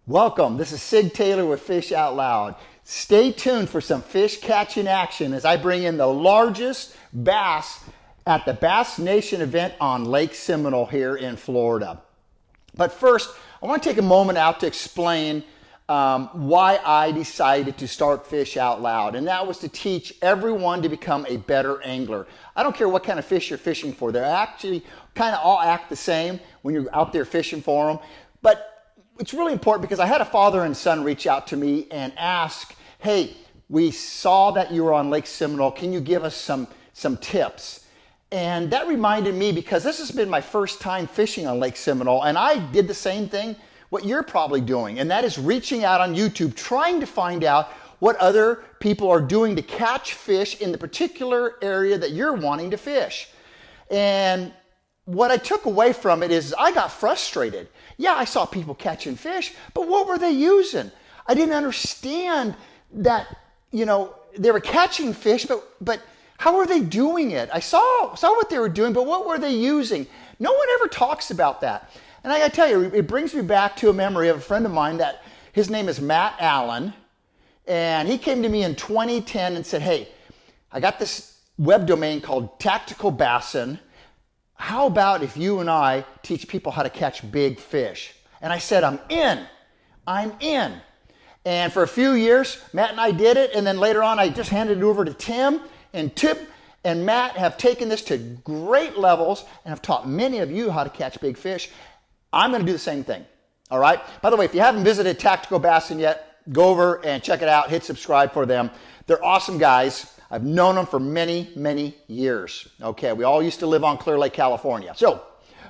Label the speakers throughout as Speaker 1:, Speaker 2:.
Speaker 1: Welcome, this is Sig Taylor with Fish Out Loud. Stay tuned for some fish catching action as I bring in the largest bass at the Bass Nation event on Lake Seminole here in Florida. But first, I want to take a moment out to explain why I decided to start Fish Out Loud, and that was to teach everyone to become a better angler. I don't care what kind of fish you're fishing for. They actually kind of all act the same when you're out there fishing for them. But it's really important because I had a father and son reach out to me and ask, hey, we saw that you were on Lake Seminole. Can you give us some tips? And that reminded me, because this has been my first time fishing on Lake Seminole, and I did the same thing what you're probably doing, and that is reaching out on YouTube, trying to find out what other people are doing to catch fish in the particular area that you're wanting to fish. And what I took away from it is I got frustrated. Yeah, I saw people catching fish, but what were they using? I didn't understand that, they were catching fish, but how were they doing it? I saw what they were doing, but what were they using? No one ever talks about that. And I gotta tell you, it brings me back to a memory of a friend of mine that his name is Matt Allen. And he came to me in 2010 and said, hey, I got this web domain called Tactical Bassin. How about if you and I teach people how to catch big fish? And I said, I'm in. And for a few years, Matt and I did it. And then later on, I just handed it over to Tim. And Tim and Matt have taken this to great levels and have taught many of you how to catch big fish. I'm going to do the same thing. All right. By the way, if you haven't visited Tactical Bassin yet, go over and check it out. Hit subscribe for them. They're awesome guys. I've known them for many, many years. Okay, we all used to live on Clear Lake, California.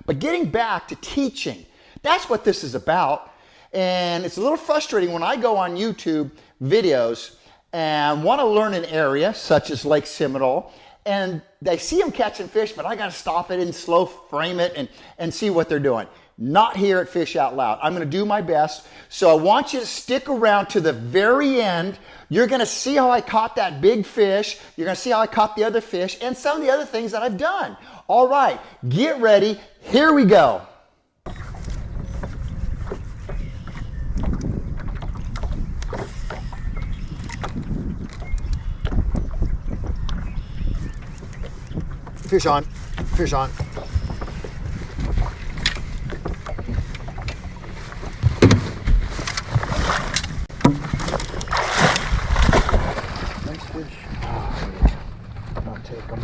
Speaker 1: But getting back to teaching, that's what this is about. And it's a little frustrating when I go on YouTube videos and want to learn an area such as Lake Seminole, and they see them catching fish, but I got to stop it and slow frame it and see what they're doing. Not here at Fish Out Loud. I'm going to do my best. So I want you to stick around to the very end. You're going to see how I caught that big fish. You're going to see how I caught the other fish and some of the other things that I've done. All right, get ready. Here we go. Fish on, fish on. Nice fish. Oh, yeah. I'll take them.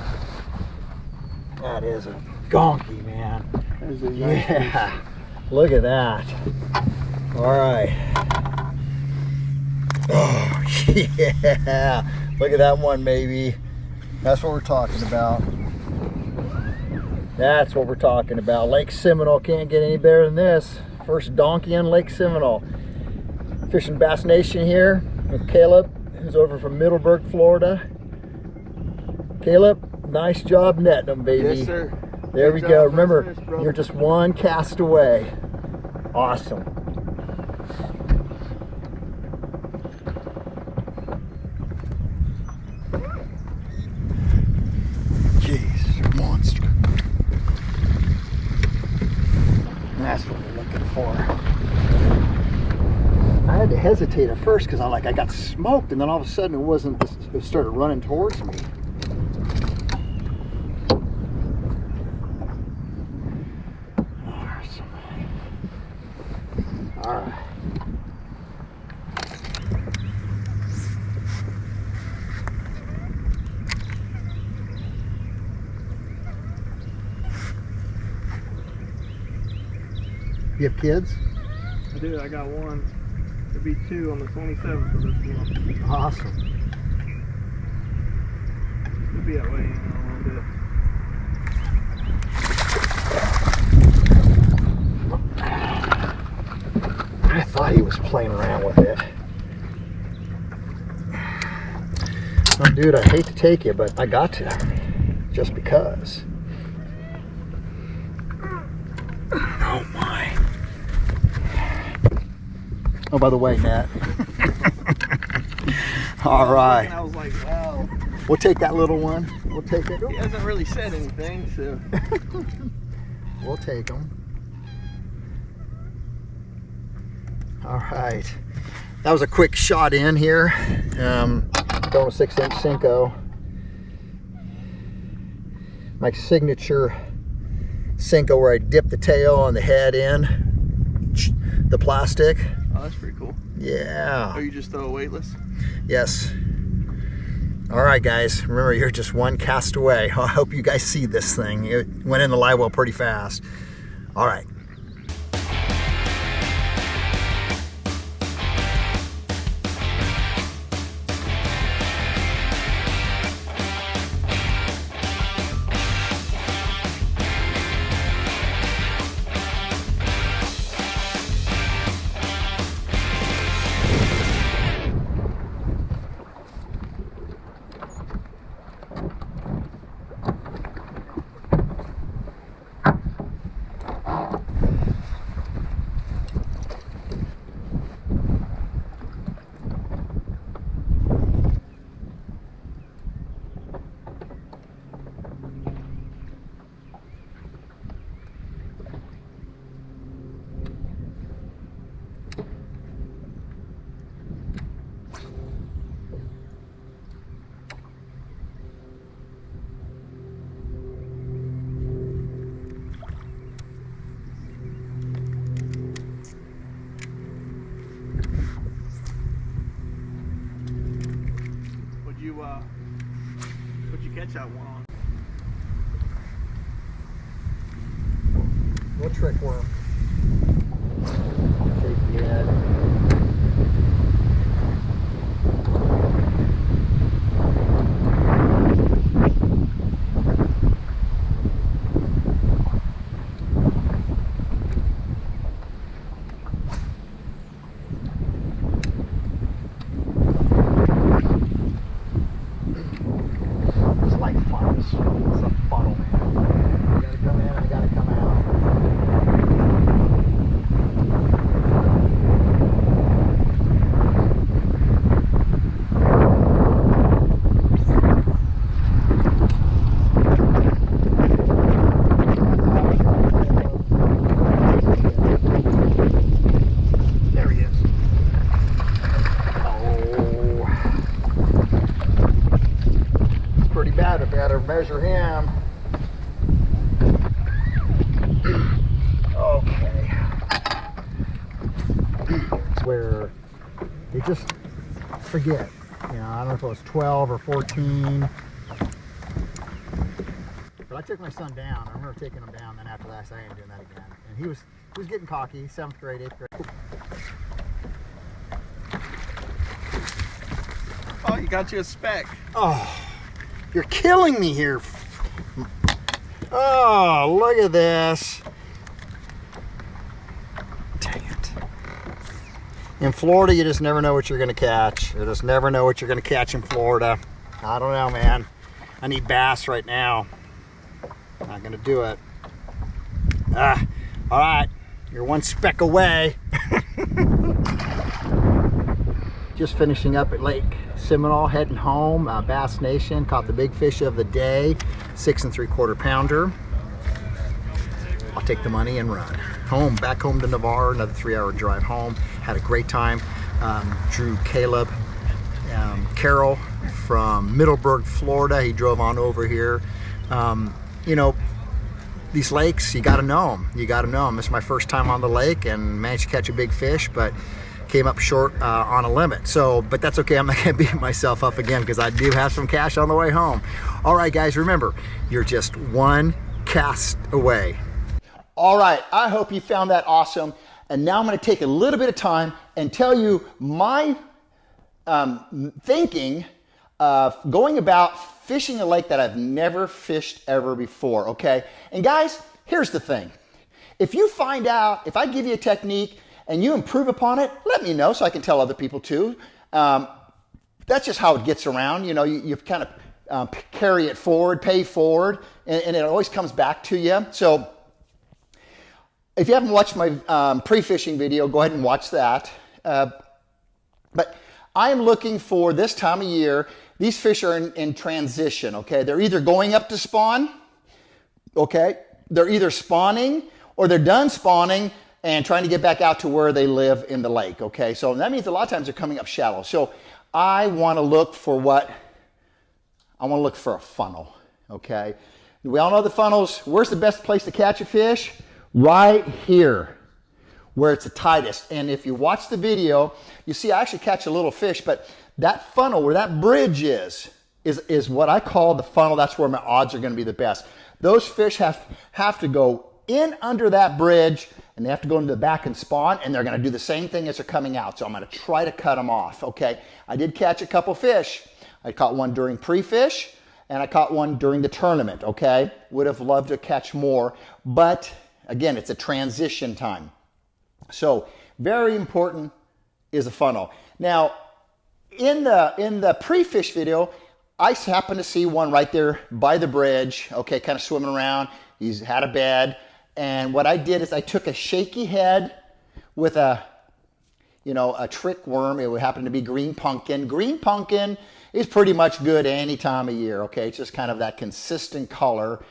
Speaker 1: That is a donkey, man.
Speaker 2: That is a nice
Speaker 1: yeah. Fish. Look at that. All right. Oh, yeah. Look at that one, baby. That's what we're talking about. That's what we're talking about. Lake Seminole can't get any better than this. First donkey on Lake Seminole. Fishing Bass Nation here with Caleb, who's over from Middleburg, Florida. Caleb, nice job netting them, baby.
Speaker 2: Yes, sir.
Speaker 1: There we go. Remember, you're just one cast away. Awesome. Jeez, monster. That's what we're looking for. I had to hesitate at first because I got smoked, and then all of a sudden it started running towards me. Awesome. All right. You have kids?
Speaker 2: I do. I got one. There'll be two on the 27th of this month.
Speaker 1: Awesome.
Speaker 2: It'll be that way in a little bit.
Speaker 1: I thought he was playing around with it. Oh, dude, I hate to take you, but I got to. Just because. Oh, my. Oh, by the way, Nat. All right.
Speaker 2: I was like, wow.
Speaker 1: We'll take that little one. We'll take it.
Speaker 2: He hasn't really said anything, so.
Speaker 1: We'll take them. All right. That was a quick shot in here. Going with 6-inch Senko. My signature Senko where I dip the tail and the head in the plastic.
Speaker 2: Oh, that's pretty cool.
Speaker 1: Yeah.
Speaker 2: Oh, you just throw a weightless?
Speaker 1: Yes. All right, guys. Remember, you're just one cast away. I hope you guys see this thing. It went in the live well pretty fast. All right.
Speaker 2: What'd you catch that one on?
Speaker 1: What trick worm? Shake the head. It's like funnels. It's a funnel, man. You gotta come in and you gotta come out. There he is. Oh. It's pretty bad if I had to measure him. Okay. Where they just forget. You know, I don't know if it was 12 or 14. But I took my son down. I remember taking him down, then after that I said I ain't doing that again. And he was getting cocky, 7th grade, 8th grade.
Speaker 2: Oh, you got you a speck.
Speaker 1: Oh, you're killing me here. Oh, look at this. Dang it. In Florida, you just never know what you're going to catch. You just never know what you're going to catch in Florida. I don't know, man. I need bass right now. Not going to do it. All right. You're one speck away. Just finishing up at Lake Seminole, heading home. Bass Nation, caught the big fish of the day, 6 3/4 pounder. I'll take the money and run home, back home to Navarre. Another 3-hour drive home. Had a great time. Drew Caleb Carroll from Middleburg, Florida. He drove on over here. You know, these lakes, you got to know them. You got to know them. This is my first time on the lake and managed to catch a big fish, but came up short on a limit. So, but that's okay. I'm not gonna beat myself up again because I do have some cash on the way home. All right, guys, remember, you're just one cast away. All right, I hope you found that awesome. And now I'm gonna take a little bit of time and tell you my thinking of going about fishing a lake that I've never fished ever before, okay? And guys, here's the thing. If you find out, if I give you a technique and you improve upon it, let me know so I can tell other people too. That's just how it gets around. You know, you kind of carry it forward, pay forward, and it always comes back to you. So if you haven't watched my pre-fishing video, go ahead and watch that. But I am looking for this time of year, these fish are in transition, okay? They're either going up to spawn, okay? They're either spawning or they're done spawning and trying to get back out to where they live in the lake, okay? So that means a lot of times they're coming up shallow. So I want to look for a funnel, okay? We all know the funnels. Where's the best place to catch a fish? Right here, where it's the tightest. And if you watch the video, you see I actually catch a little fish, but that funnel, where that bridge is what I call the funnel. That's where my odds are going to be the best. Those fish have to go in under that bridge, and they have to go into the back and spawn, and they're going to do the same thing as they're coming out. So I'm going to try to cut them off, okay? I did catch a couple fish. I caught one during pre-fish, and I caught one during the tournament, okay? Would have loved to catch more, but again, it's a transition time. So very important is a funnel. Now, in the pre-fish video, I happened to see one right there by the bridge, okay, kind of swimming around. He's had a bed. And what I did is I took a shaky head with a trick worm. It would happen to be green pumpkin. Green pumpkin is pretty much good any time of year, okay? It's just kind of that consistent color,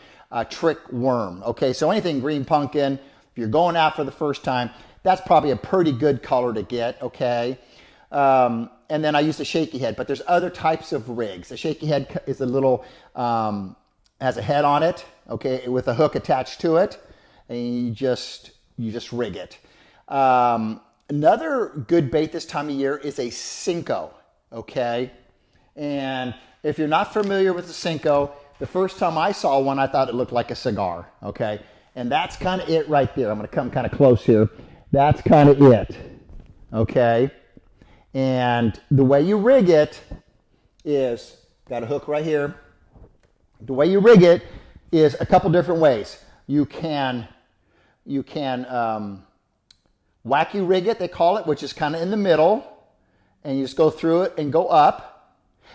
Speaker 1: trick worm, okay? So anything green pumpkin, if you're going out for the first time, that's probably a pretty good color to get, okay? And then I used a shaky head, but there's other types of rigs. The shaky head is a little, has a head on it, okay, with a hook attached to it, and you just rig it. Another good bait this time of year is a Cinco, okay? And if you're not familiar with the Cinco, the first time I saw one, I thought it looked like a cigar, okay? And that's kind of it right there. I'm going to come kind of close here. That's kind of it, okay? And the way you rig it is, got a hook right here. The way you rig it is a couple different ways. You can wacky rig it, they call it, which is kind of in the middle, and you just go through it and go up.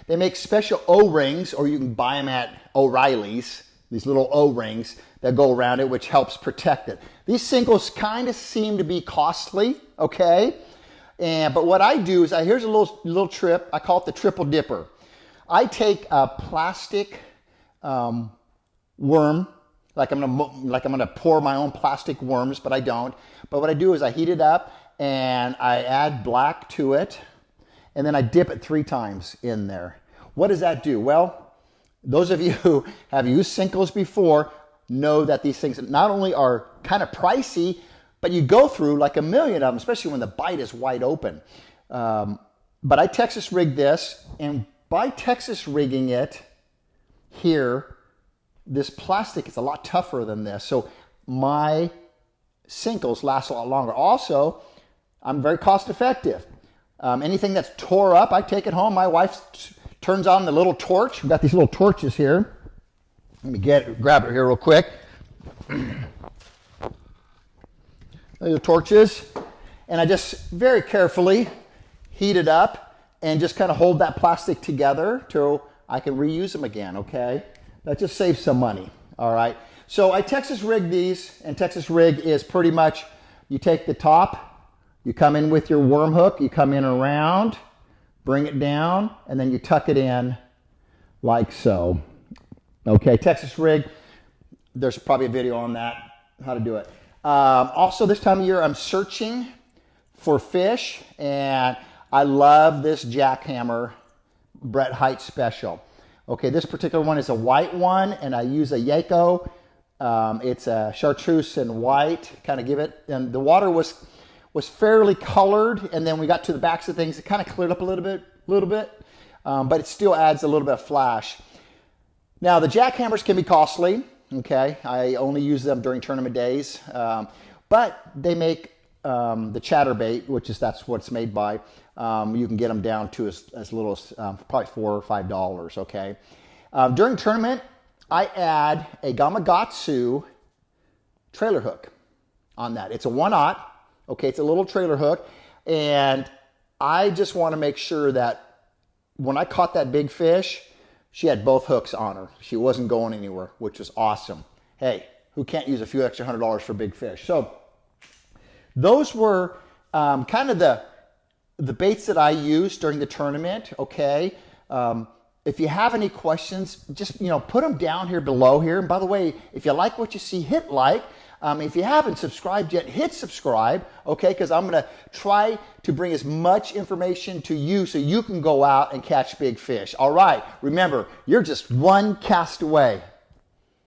Speaker 1: They make special O-rings, or you can buy them at O'Reilly's, these little O-rings that go around it, which helps protect it. These singles kind of seem to be costly, okay? But what I do is, here's a little trip. I call it the triple dipper. I take a plastic worm, like I'm gonna pour my own plastic worms, but I don't. But what I do is I heat it up and I add black to it, and then I dip it 3 times in there. What does that do? Well, those of you who have used Sinkles before know that these things not only are kind of pricey, but you go through like a million of them, especially when the bite is wide open. But I Texas rigged this, and by Texas rigging it here, this plastic is a lot tougher than this. So my Sinkles last a lot longer. Also, I'm very cost effective. Anything that's tore up, I take it home. My wife turns on the little torch. We've got these little torches here. Let me grab it here real quick. These are torches. And I just very carefully heat it up and just kind of hold that plastic together till I can reuse them again, okay? That just saves some money, all right? So I Texas rig these, and Texas rig is pretty much, you take the top, you come in with your worm hook, you come in around, bring it down, and then you tuck it in like so. Okay, Texas rig, there's probably a video on that, how to do it. Also, this time of year, I'm searching for fish, and I love this jackhammer Brett Height Special. Okay, this particular one is a white one, and I use a Yako. It's a chartreuse and white, kind of give it, and the water was fairly colored, and then we got to the backs of things, it kind of cleared up a little bit, but it still adds a little bit of flash. Now, the jackhammers can be costly, okay? I only use them during tournament days, but they make the chatterbait, that's what it's made by. You can get them down to as little as probably $4 or $5, okay? During tournament, I add a Gamakatsu trailer hook on that. It's a 1/0, okay? It's a little trailer hook, and I just want to make sure that when I caught that big fish, she had both hooks on her. She wasn't going anywhere, which was awesome. Hey, who can't use a few extra $100 for big fish? So those were kind of the baits that I used during the tournament, okay? If you have any questions, just put them down here below here. And by the way, if you like what you see, hit like. If you haven't subscribed yet, hit subscribe, okay? Because I'm going to try to bring as much information to you so you can go out and catch big fish. All right, remember, you're just one cast away.